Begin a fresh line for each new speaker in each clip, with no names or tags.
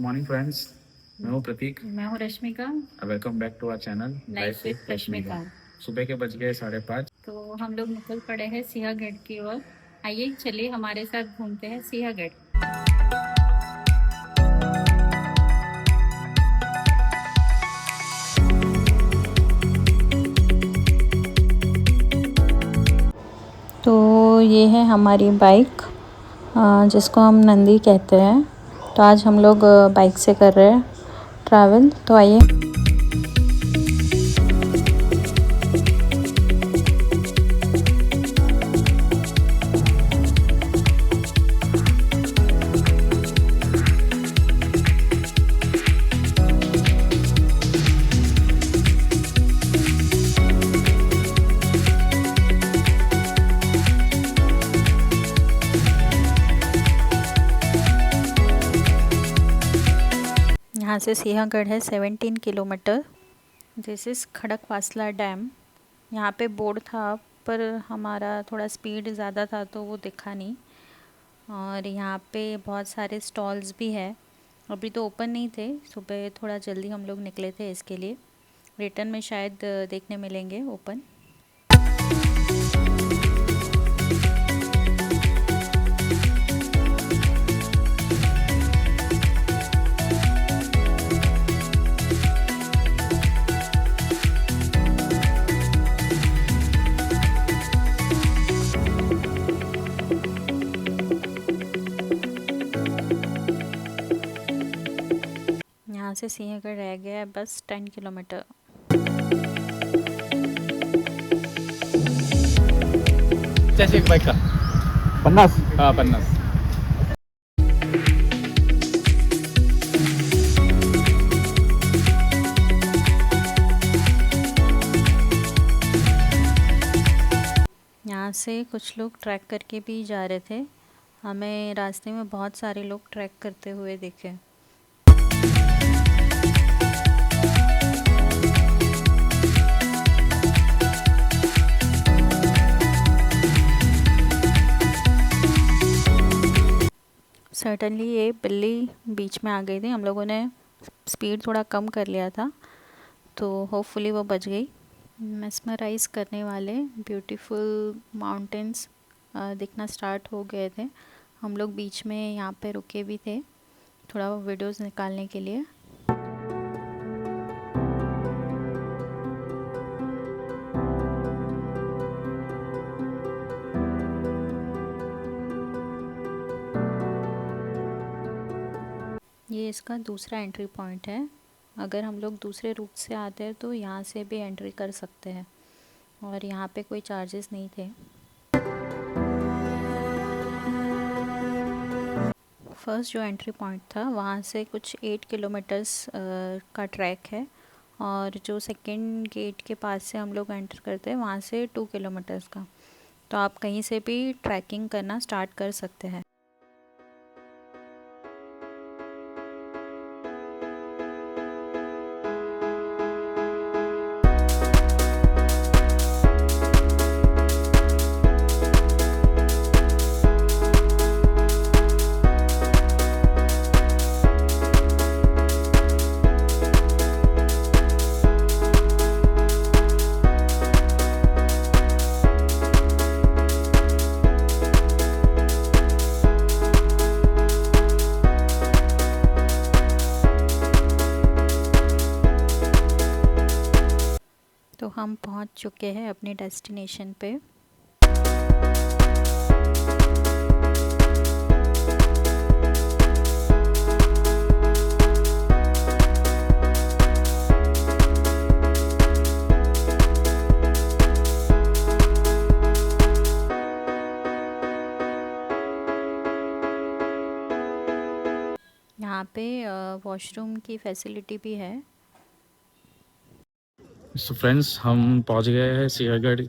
Morning friends, मैं हूँ प्रतीक।
मैं हूँ Rashmika.
Welcome back to our channel
life with Rashmika.
सुबह के बज गए 5:30।
तो हम लोग निकल पड़े हैं सिंहगढ़ की ओर। आइए चलिए हमारे साथ घूमते हैं सिंहगढ़। तो ये है हमारी बाइक, जिसको हम नंदी कहते हैं। तो आज हम लोग बाइक से कर रहे हैं ट्रैवल। तो आइए। यहाँ से सिंहगढ़ है 17 kilometre. This is Khadakwasla dam. यहाँ पे बोर्ड था पर हमारा थोड़ा स्पीड ज़्यादा था तो वो दिखा नहीं। और यहाँ पे बहुत सारे स्टॉल्स भी है। अभी तो ओपन नहीं थे, सुबह थोड़ा जल्दी हम लोग निकले थे इसके लिए। रिटर्न में शायद देखने मिलेंगे ओपन। यहाँ से सिंहगढ़ रह गया है बस 10 किलोमीटर।
एक बाइक का 50। हाँ 50।
यहाँ से कुछ लोग ट्रैक करके भी जा रहे थे। हमें रास्ते में बहुत सारे लोग ट्रैक करते हुए दिखे। सर्टनली ये बिल्ली बीच में आ गई थी। हम लोगों ने स्पीड थोड़ा कम कर लिया था तो होपफुली वो बच गई। मेस्मराइज करने वाले ब्यूटीफुल माउंटेन्स दिखना स्टार्ट हो गए थे। हम लोग बीच में यहाँ पे रुके भी थे थोड़ा वीडियोस निकालने के लिए। ये इसका दूसरा एंट्री पॉइंट है। अगर हम लोग दूसरे रूट से आते हैं तो यहाँ से भी एंट्री कर सकते हैं और यहाँ पे कोई चार्जेस नहीं थे। फर्स्ट जो एंट्री पॉइंट था वहाँ से कुछ 8 किलोमीटर्स का ट्रैक है और जो सेकंड गेट के पास से हम लोग एंटर करते हैं वहाँ से 2 किलोमीटर्स का। तो आप कहीं से भी ट्रैकिंग करना स्टार्ट कर सकते हैं। तो हम पहुंच चुके हैं अपने डेस्टिनेशन पे। यहाँ पे वॉशरूम की फैसिलिटी भी है।
सो फ्रेंड्स, हम पहुँच गए हैं सिंहगढ़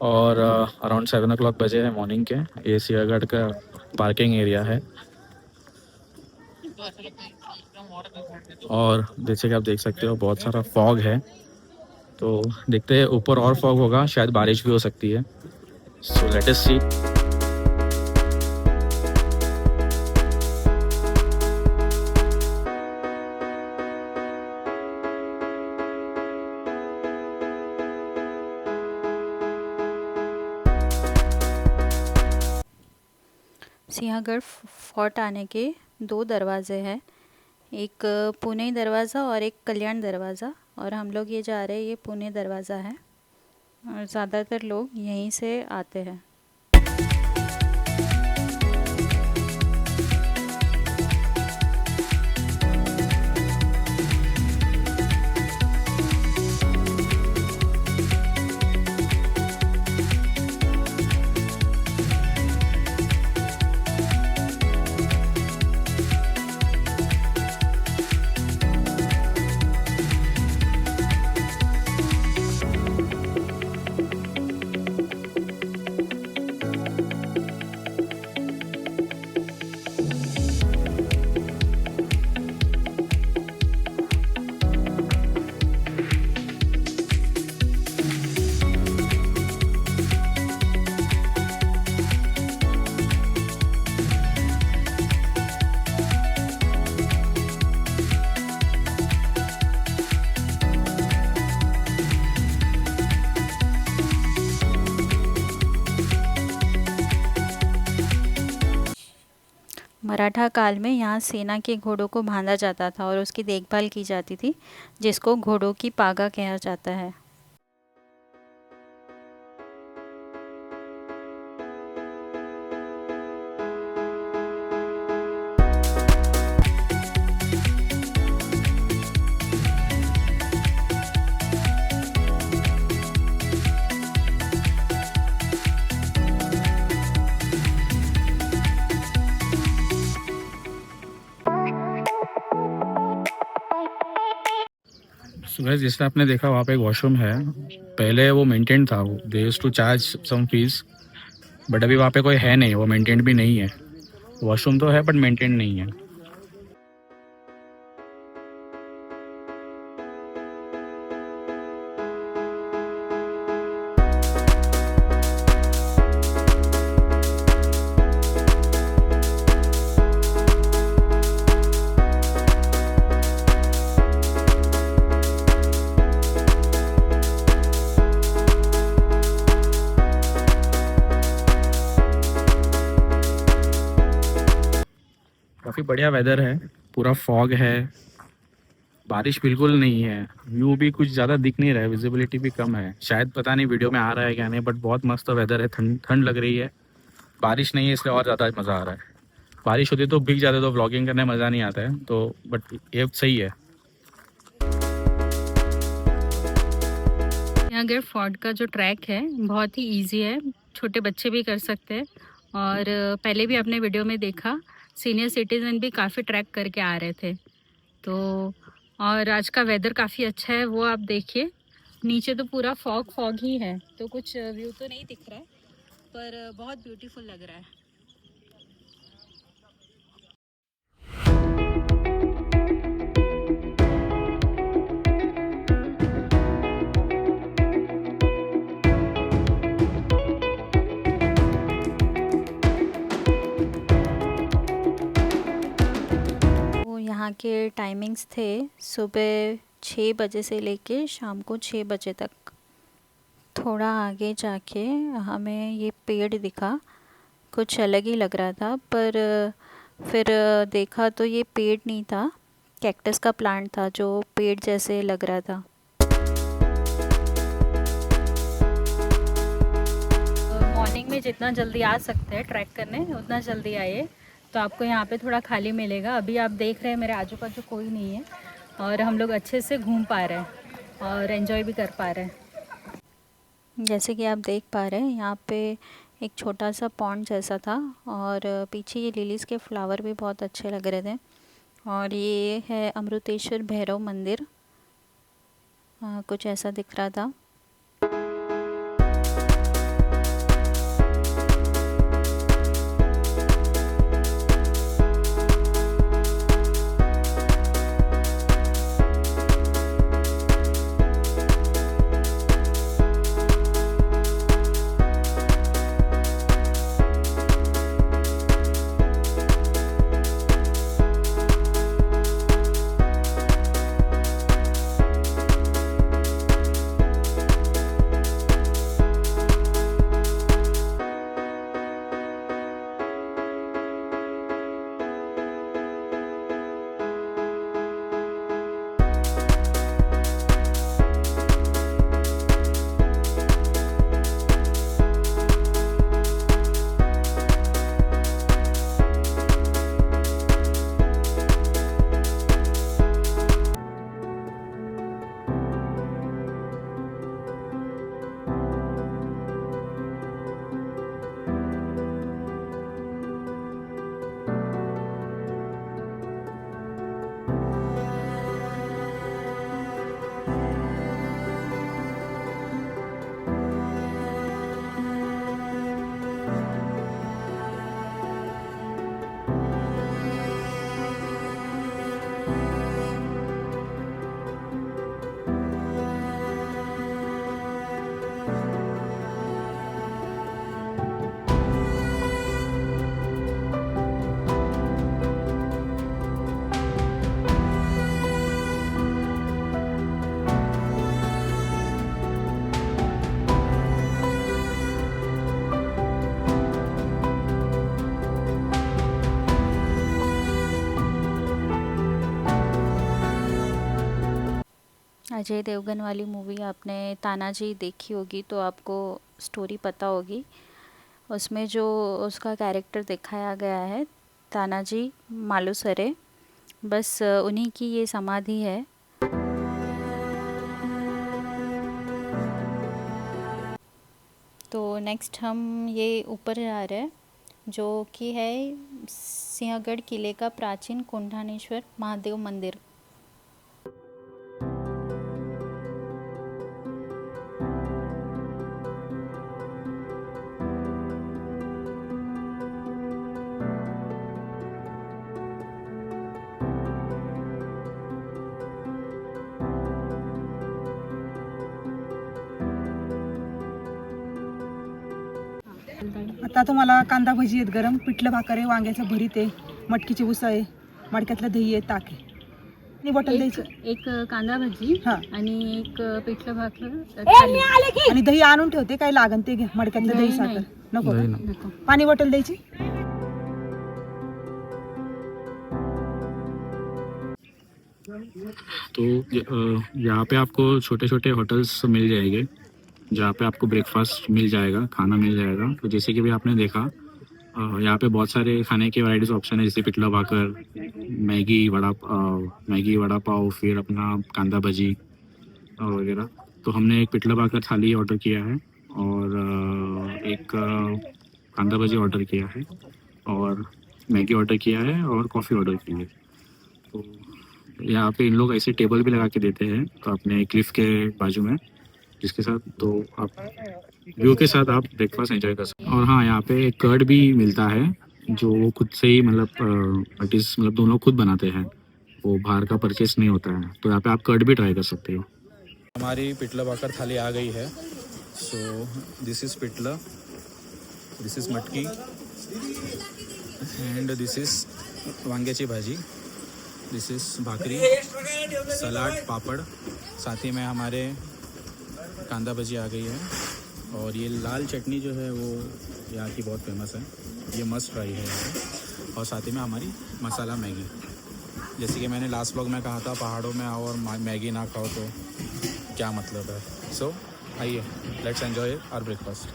और अराउंड 7 o'clock बजे हैं मॉर्निंग के। ये सिंहगढ़ का पार्किंग एरिया है और जैसे कि आप देख सकते हो बहुत सारा फॉग है। तो देखते हैं ऊपर और फॉग होगा, शायद बारिश भी हो सकती है। सो लेट अस सी।
सिंहगढ़ फोर्ट आने के 2 दरवाज़े हैं, एक पुणे दरवाज़ा और एक कल्याण दरवाज़ा, और हम लोग ये जा रहे हैं, ये पुणे दरवाज़ा है और ज़्यादातर लोग यहीं से आते हैं। मराठा काल में यहाँ सेना के घोड़ों को बांधा जाता था और उसकी देखभाल की जाती थी, जिसको घोड़ों की पागा कहा जाता है।
सुबह जिसने आपने देखा वहाँ पे एक वॉशरूम है, पहले वो मेंटेन था, वो they used to charge some fees, but अभी वहाँ पे कोई है नहीं, वो मेंटेन भी नहीं है। वॉशरूम तो है बट मेंटेन नहीं है। काफ़ी बढ़िया वेदर है, पूरा फॉग है, बारिश बिल्कुल नहीं है, व्यू भी कुछ ज़्यादा दिख नहीं रहा है, विजिबिलिटी भी कम है, शायद पता नहीं वीडियो में आ रहा है क्या नहीं, बट बहुत मस्त वेदर है, ठंड ठंड लग रही है। बारिश नहीं है इसलिए और ज़्यादा मज़ा आ रहा है। बारिश होती तो भीग जाते तो व्लॉगिंग करने मज़ा नहीं आता है, तो बट ये सही है।
सिंहगढ़ फोर्ट का जो ट्रैक है बहुत ही इजी है, छोटे बच्चे भी कर सकते हैं, और पहले भी आपने वीडियो में देखा सीनियर सिटीज़न भी काफ़ी ट्रैक करके आ रहे थे। तो और आज का वेदर काफ़ी अच्छा है, वो आप देखिए, नीचे तो पूरा फॉग ही है, तो कुछ व्यू तो नहीं दिख रहा है, पर बहुत ब्यूटीफुल लग रहा है। यहाँ के टाइमिंग्स थे सुबह 6 बजे से लेके शाम को 6 बजे तक। थोड़ा आगे जाके हमें ये पेड़ दिखा, कुछ अलग ही लग रहा था, पर फिर देखा तो ये पेड़ नहीं था, कैक्टस का प्लांट था जो पेड़ जैसे लग रहा था। मॉर्निंग में जितना जल्दी आ सकते हैं ट्रैक करने उतना जल्दी आइए, तो आपको यहाँ पे थोड़ा खाली मिलेगा। अभी आप देख रहे हैं मेरे आजू बाजू कोई नहीं है और हम लोग अच्छे से घूम पा रहे हैं और एंजॉय भी कर पा रहे हैं। जैसे कि आप देख पा रहे हैं यहाँ पे एक छोटा सा पॉन्ड जैसा था और पीछे ये लिलीज़ के फ्लावर भी बहुत अच्छे लग रहे थे। और ये है अमृतेश्वर भैरव मंदिर, कुछ ऐसा दिख रहा था। अजय देवगन वाली मूवी आपने तानाजी देखी होगी तो आपको स्टोरी पता होगी। उसमें जो उसका कैरेक्टर दिखाया गया है तानाजी मालुसरे, बस उन्हीं की ये समाधि है। तो नेक्स्ट हम ये ऊपर जा रहे हैं जो कि है सिंहगढ़ किले का प्राचीन कुंडानेश्वर महादेव मंदिर।
आता तुम्हाला कांदा भजी आहेत गरम, पिठलं भाकर आहे, वांग्याचं भरीत आहे, मटकीची उसळ आहे, मडक्यातलं दही आहे, ताक आहे. आणि बॉटल द्यायचं
एक कांदा भजी
हा.
आणि एक पिठलं भाकर
आणि दही आणून ठेवते, काय लागन ते घे. मडक्यातलं दही साखर नको
दही
का?
नको.
पाणी बॉटल द्यायची.
तो यहाँ पे आपको छोटे छोटे होटल्स मिल जाएंगे जहाँ पे आपको ब्रेकफास्ट मिल जाएगा, खाना मिल जाएगा। तो जैसे कि भी आपने देखा यहाँ पे बहुत सारे खाने के वैराइटीज ऑप्शन है, जैसे पिठला भाकर, मैगी वड़ा पाव, फिर अपना कांदा भजी वगैरह। तो हमने एक पिठला भाकर थाली ऑर्डर किया है और एक कांदा भजी ऑर्डर किया है और मैगी ऑर्डर किया है और कॉफ़ी ऑर्डर की है। तो यहाँ पे इन लोग ऐसे टेबल भी लगा के देते हैं तो अपने क्लिफ के बाजू में, जिसके साथ तो आप व्यू के साथ आप ब्रेकफास्ट एंजॉय कर सकते हैं। और हाँ, यहाँ पे कर्ड भी मिलता है जो वो खुद से ही मतलब आर्टिस्ट मतलब दोनों खुद बनाते हैं, वो बाहर का परचेस नहीं होता है। तो यहाँ पे आप कर्ड भी ट्राई कर सकते हो। हमारी पिठला भाकर थाली आ गई है। So this is pithla, this is मटकी एंड दिस इज़ वांग्याची भाजी, दिस इज़ भाकरी, सलाद, पापड़, साथ ही में हमारे कांदा भजी आ गई है। और ये लाल चटनी जो है वो यहाँ की बहुत फेमस है, ये मस्ट ट्राई है यहाँ पे। और साथ ही में हमारी मसाला मैगी, जैसे कि मैंने लास्ट व्लॉग में कहा था पहाड़ों में आओ और मैगी ना खाओ तो क्या मतलब है। सो आइए, लेट्स एंजॉय आवर ब्रेकफास्ट।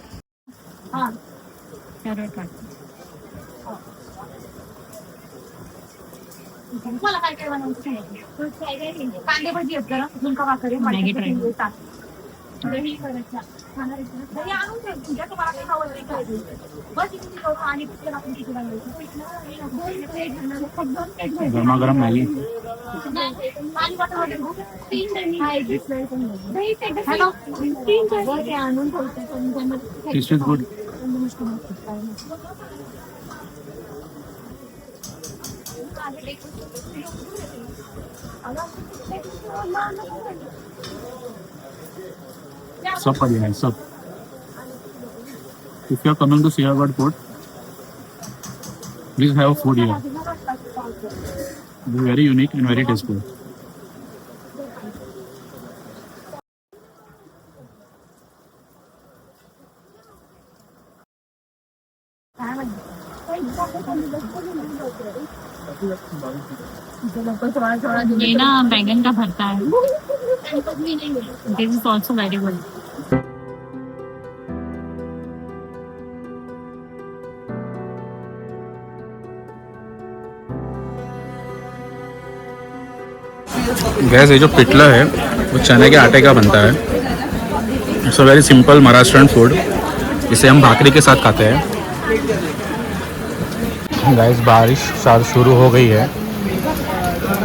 मला काय काय बनवायचं सांगितलं. कांदे भजी आहेत जरा, झुणका भाकर आहे, मटकीचं ताक, दही करायचं, खाणार आहे का? दही आणून ठेव, तुझ्या तुम्हाला काही हवं ते खायचं. बस इथे करू आणि पिठलं आपण किती बनवायचं. दोन प्लेट घेणार, फक्त 2 प्लेट घ्यायचं.
गरमागरम मैगी,
पाणी बॉटल वगैरे 3 दही आहे, दही ते हॅलो 3 दही आणून ठेवतो.
Taste is good. सब बढ़िया है सब। If you are coming to Siaghad Fort, please have food here. It is very unique and very tasty.
ये ना बैंगन का भरता है, this is also very good.
Gas, ये जो पिठला है वो चने के आटे का बनता है। It's a very simple Maharashtrian food, इसे हम भाकरी के साथ खाते हैं। गैस, बारिश शायद शुरू हो गई है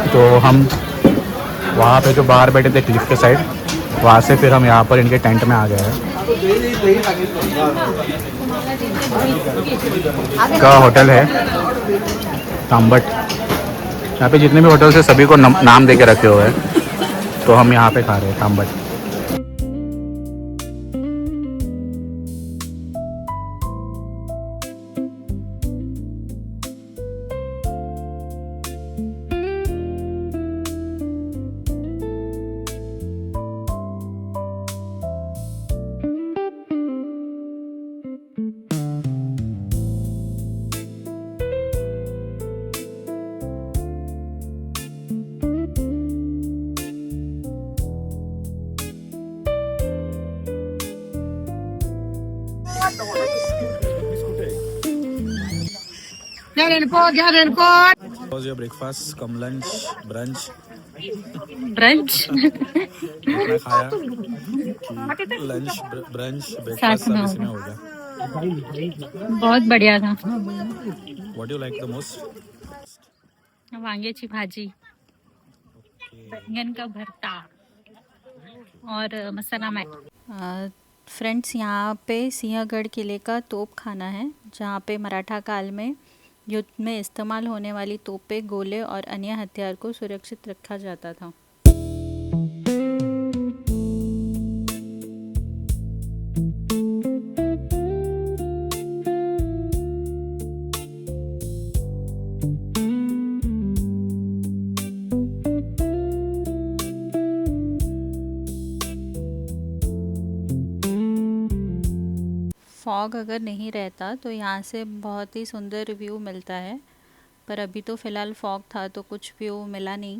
तो हम वहाँ पे जो बाहर बैठे थे क्लिफ के साइड, वहाँ से फिर हम यहाँ पर इनके टेंट में आ गए हैं। का होटल है तांबट। यहाँ पे जितने भी होटल्स है सभी को नाम दे के रखे हुए हैं, तो हम यहाँ पे खा रहे हैं तांबट। was your breakfast, come lunch, brunch?
Brunch
इतना खाया कि लंच ब्रंच ब्रेकफास्ट
साथ में
सब इसी
होगा।
में हो गया.
बहुत बढ़िया था।
What do you like the most?
वांग्याची भाजी, बैंगन का भरता और मसाला मैगी। फ्रेंड्स, यहाँ पे सिंहगढ़ किले का तोप खाना है, जहाँ पे मराठा काल में युद्ध में इस्तेमाल होने वाली तोपें, गोले और अन्य हथियार को सुरक्षित रखा जाता था। फॉग अगर नहीं रहता तो यहाँ से बहुत ही सुंदर व्यू मिलता है, पर अभी तो फ़िलहाल फॉग था तो कुछ व्यू मिला नहीं।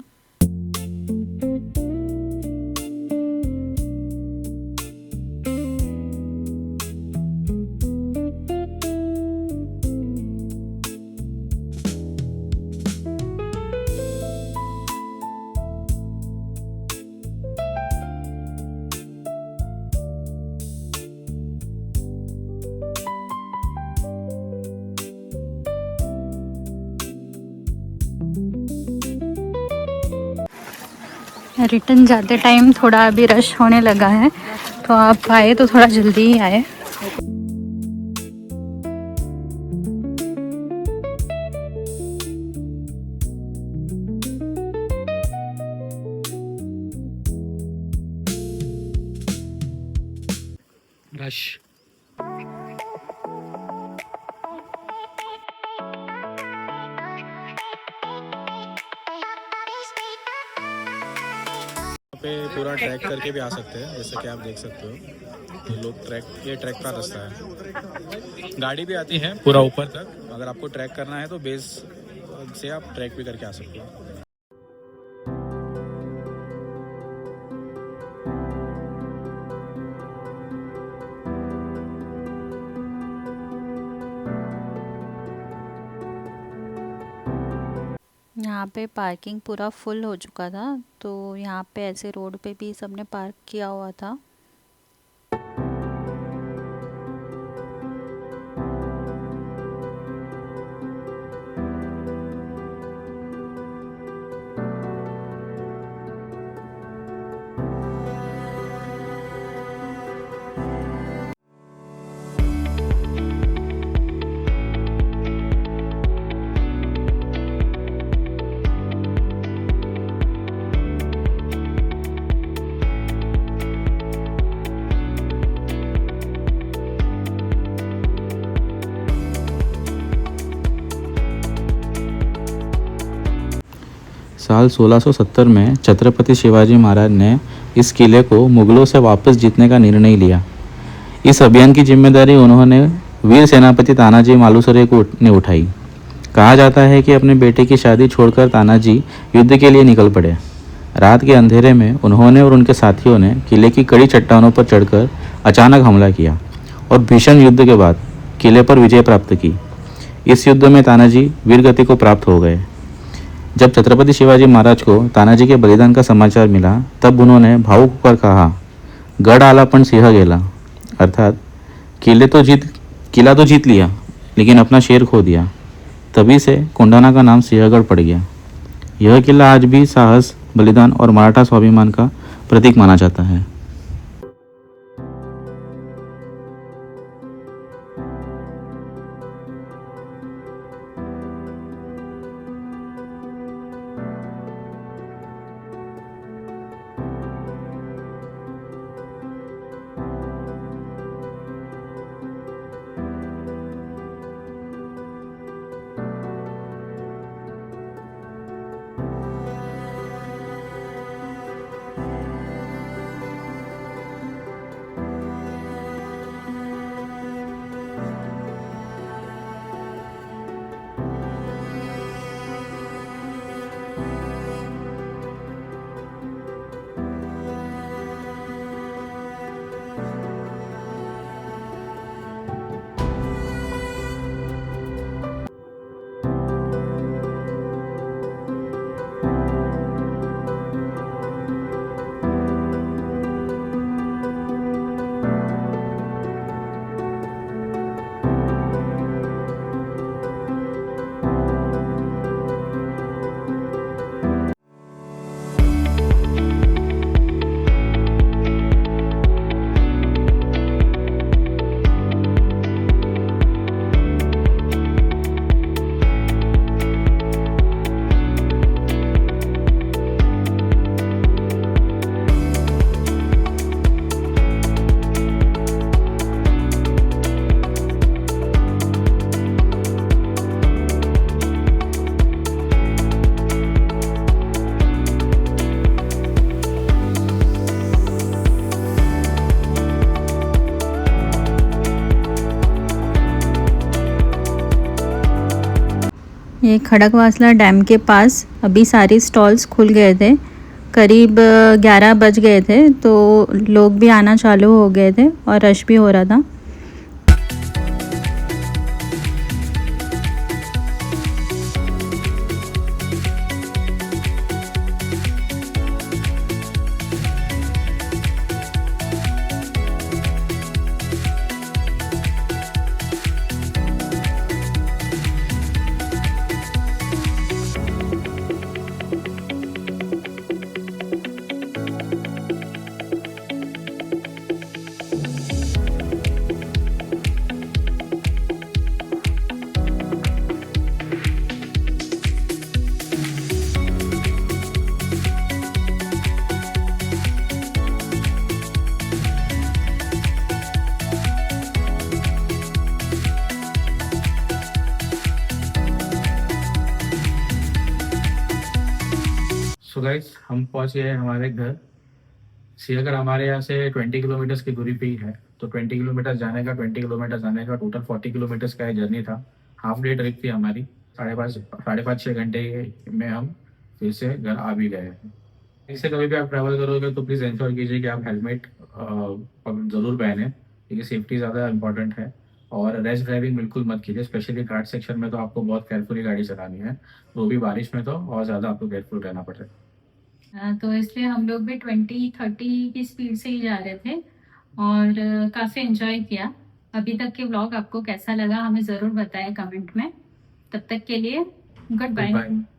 रिटर्न जाते टाइम थोड़ा अभी रश होने लगा है, तो आप आए तो थोड़ा जल्दी ही आए।
रश पे पूरा ट्रैक करके भी आ सकते हैं, जैसे कि आप देख सकते हो ये लोग ये ट्रैक का रास्ता है। गाड़ी भी आती है पूरा ऊपर तक, अगर आपको ट्रैक करना है तो बेस से आप ट्रैक भी करके आ सकते हो।
यहाँ पे पार्किंग पूरा फुल हो चुका था, तो यहाँ पे ऐसे रोड पे भी सबने पार्क किया हुआ था।
साल 1670 में छत्रपति शिवाजी महाराज ने इस किले को मुगलों से वापस जीतने का निर्णय लिया। इस अभियान की जिम्मेदारी उन्होंने वीर सेनापति तानाजी मालुसरे ने उठाई। कहा जाता है कि अपने बेटे की शादी छोड़कर तानाजी युद्ध के लिए निकल पड़े। रात के अंधेरे में उन्होंने और उनके साथियों ने किले की कड़ी चट्टानों पर चढ़कर अचानक हमला किया और भीषण युद्ध के बाद किले पर विजय प्राप्त की। इस युद्ध में तानाजी वीरगति को प्राप्त हो गए। जब छत्रपति शिवाजी महाराज को तानाजी के बलिदान का समाचार मिला, तब उन्होंने भावुक होकर कहा, गढ़ आला पण सिंह गेला, अर्थात किला तो जीत लिया लेकिन अपना शेर खो दिया। तभी से कोंडाना का नाम सिंहगढ़ पड़ गया। यह किला आज भी साहस, बलिदान और मराठा स्वाभिमान का प्रतीक माना जाता है।
ये खड़कवासला डैम के पास अभी सारी स्टॉल्स खुल गए थे, करीब 11 बज गए थे, तो लोग भी आना चालू हो गए थे और रश भी हो रहा था।
सो गाइस, हम पहुंच गए हैं हमारे घर। श्रीनगर हमारे यहाँ से 20 किलोमीटर की दूरी पे ही है, तो 20 किलोमीटर जाने का 20 किलोमीटर आने का टोटल 40 किलोमीटर का जर्नी था। हाफ डे ट्रिप थी हमारी। साढ़े पाँच 6 घंटे में हम फिर से घर आ भी गए हैं। इससे कभी भी आप ट्रैवल करोगे तो प्लीज़ इंश्योर कीजिए कि आप हेलमेट ज़रूर पहने, क्योंकि सेफ्टी ज़्यादा इंपॉर्टेंट है। और रैश ड्राइविंग बिल्कुल मत कीजिए, स्पेशली घाट सेक्शन में तो आपको बहुत केयरफुली गाड़ी चलानी है, वो भी बारिश में तो और ज़्यादा आपको केयरफुल रहना पड़ेगा।
तो इसलिए हम लोग भी 20-30 की स्पीड से ही जा रहे थे और काफ़ी एंजॉय किया। अभी तक के व्लॉग आपको कैसा लगा हमें ज़रूर बताएं कमेंट में। तब तक के लिए गुड बाय।
Goodbye.